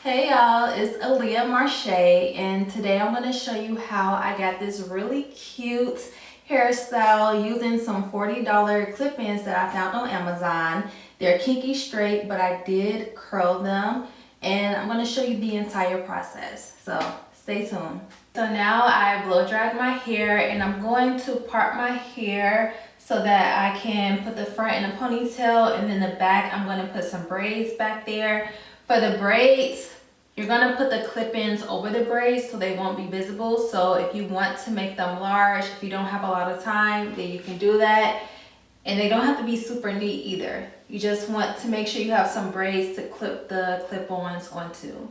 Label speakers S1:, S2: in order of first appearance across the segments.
S1: Hey y'all, it's Aleya Marche, and today I'm going to show you how I got this really cute hairstyle using some $40 clip-ins that I found on Amazon. They're kinky straight, but I did curl them, and I'm going to show you the entire process, so stay tuned. So now I blow dried my hair, and I'm going to part my hair so that I can put the front in a ponytail, and then the back I'm going to put some braids back there. For the braids, you're gonna put the clip-ins over the braids so they won't be visible. So if you want to make them large, if you don't have a lot of time, then you can do that. And they don't have to be super neat either. You just want to make sure you have some braids to clip the clip-ons onto.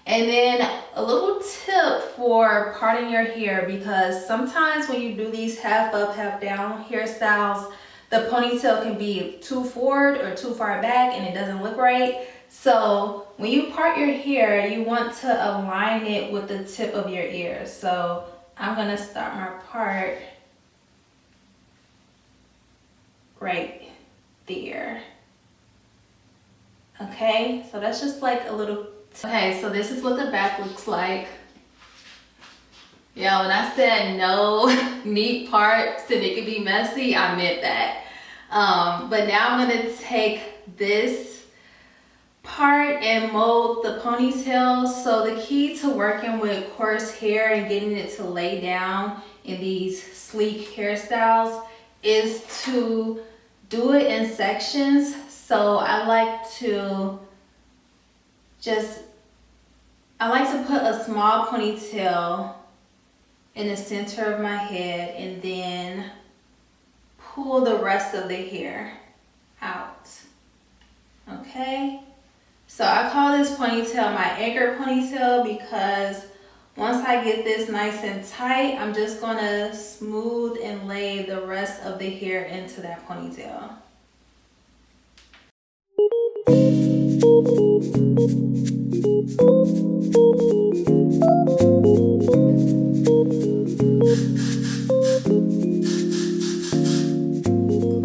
S1: And then a little tip for parting your hair, because sometimes when you do these half up, half down hairstyles, the ponytail can be too forward or too far back and it doesn't look right. So when you part your hair, you want to align it with the tip of your ear. So I'm gonna start my part right there. Okay, so that's just like a little. Okay, so this is what the back looks like. Yeah, when I said no neat parts and it could be messy, I meant that. But now I'm gonna take this part and mold the ponytail. So the key to working with coarse hair and getting it to lay down in these sleek hairstyles is to do it in sections. So I like to put a small ponytail in the center of my head and then pull the rest of the hair out. Okay, so I call this ponytail my anchor ponytail because once I get this nice and tight, I'm just gonna smooth and lay the rest of the hair into that ponytail.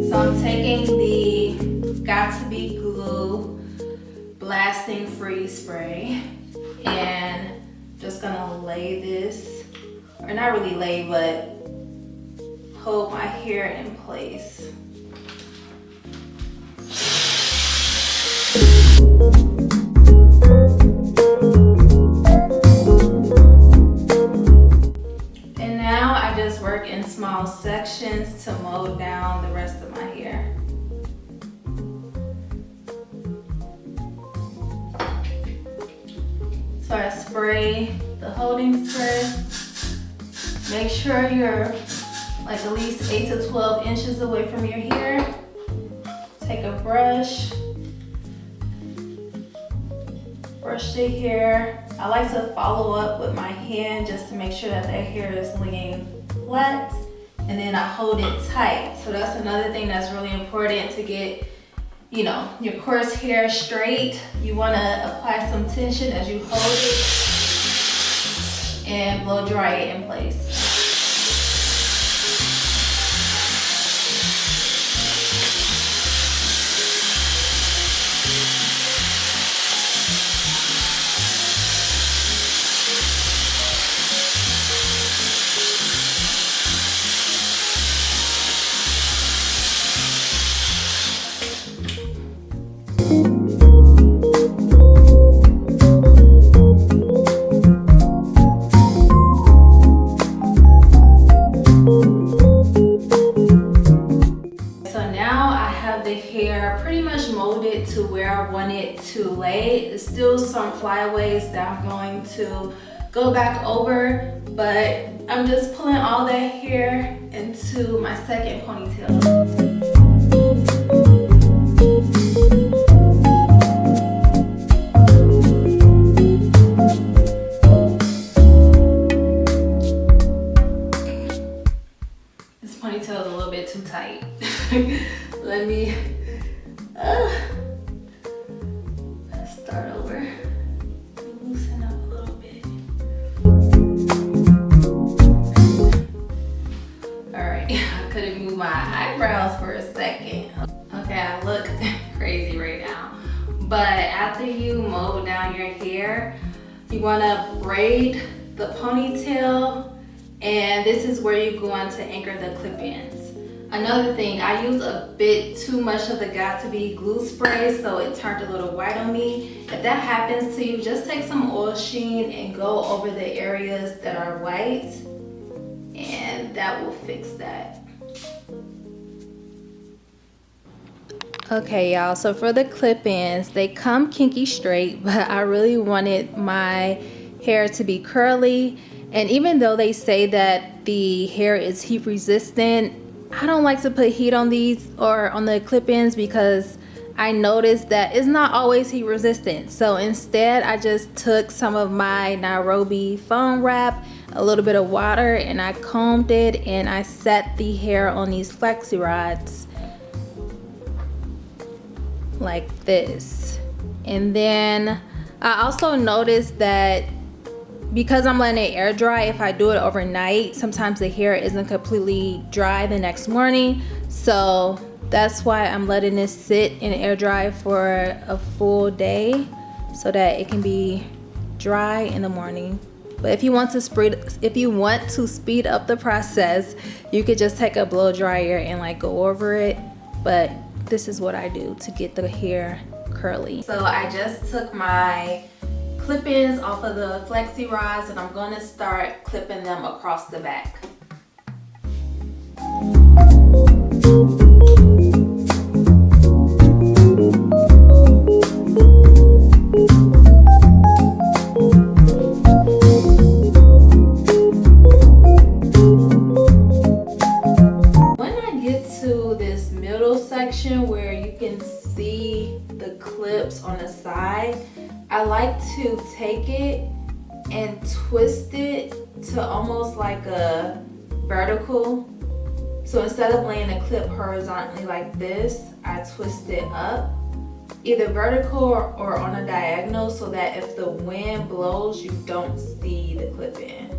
S1: So I'm taking the Got To Be Glue Blasting Freeze Spray and just gonna lay this, or not really lay, but hold my hair in place. And now I just work in small sections to mold down the rest of my hair. So I spray the holding spray. Make sure you're like at least 8 to 12 inches away from your hair. Take a brush, brush the hair. I like to follow up with my hand just to make sure that that hair is laying flat, and then I hold it tight. So that's another thing that's really important to get, you know, your coarse hair straight. You want to apply some tension as you hold it and blow dry it in place. To where I want it to lay. There's still some flyaways that I'm going to go back over, but I'm just pulling all that hair into my second ponytail. This ponytail is a little bit too tight. Let me start over. Loosen up a little bit. All right, I couldn't move my eyebrows but after you mow down your hair, you wanna braid the ponytail, and this is where you're going to anchor the clip-ins. Another thing, I used a bit too much of the Got2b glue spray, so it turned a little white on me. If that happens to you, just take some oil sheen and go over the areas that are white, and that will fix that. Okay, y'all, so for the clip-ins, they come kinky straight, but I really wanted my hair to be curly. And even though they say that the hair is heat resistant, I don't like to put heat on these or on the clip-ins because I noticed that it's not always heat resistant. So instead, I just took some of my Nairobi foam wrap, a little bit of water, and I combed it, and I set the hair on these flexi rods like this. And then I also noticed that because I'm letting it air dry, if I do it overnight, sometimes the hair isn't completely dry the next morning. So that's why I'm letting this sit and air dry for a full day so that it can be dry in the morning. But if you want to speed up the process, you could just take a blow dryer and like go over it. But this is what I do to get the hair curly. So I just took my clip-ins off of the flexi rods, and I'm going to start clipping them across the back. When I get to this middle section where you can see the clips on the side, I like to take it and twist it to almost like a vertical. So instead of laying the clip horizontally like this, I twist it up, either vertical or on a diagonal, so that if the wind blows, you don't see the clip in.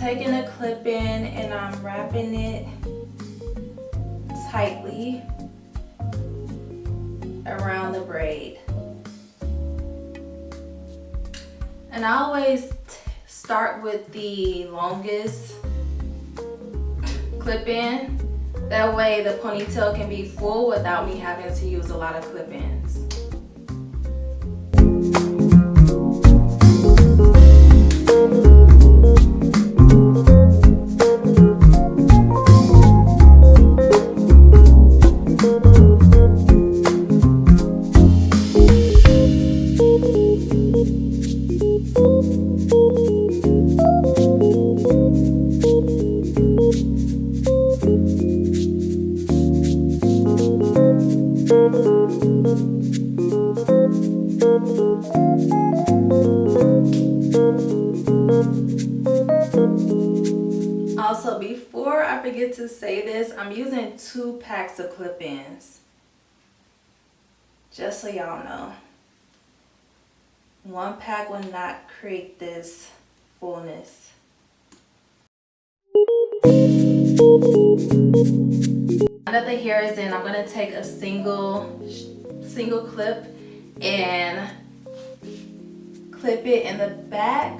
S1: Taking a clip in and I'm wrapping it tightly around the braid. And I always start with the longest clip in. That way the ponytail can be full without me having to use a lot of clip ins. Also, before I forget to say this, I'm using 2 packs of clip-ins. Just so y'all know. 1 pack will not create this fullness. Now that the hair is in, I'm going to take a single clip and clip it in the back.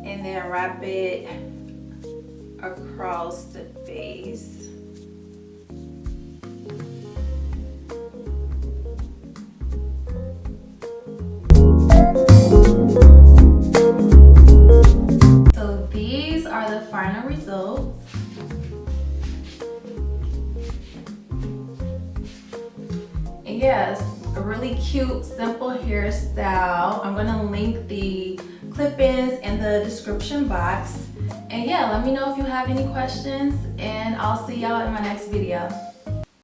S1: And then wrap it across the base. So these are the final results. And yes, a really cute, simple hairstyle. I'm gonna link the clip-ins in the description box. And yeah, let me know if you have any questions, and I'll see y'all in my next video.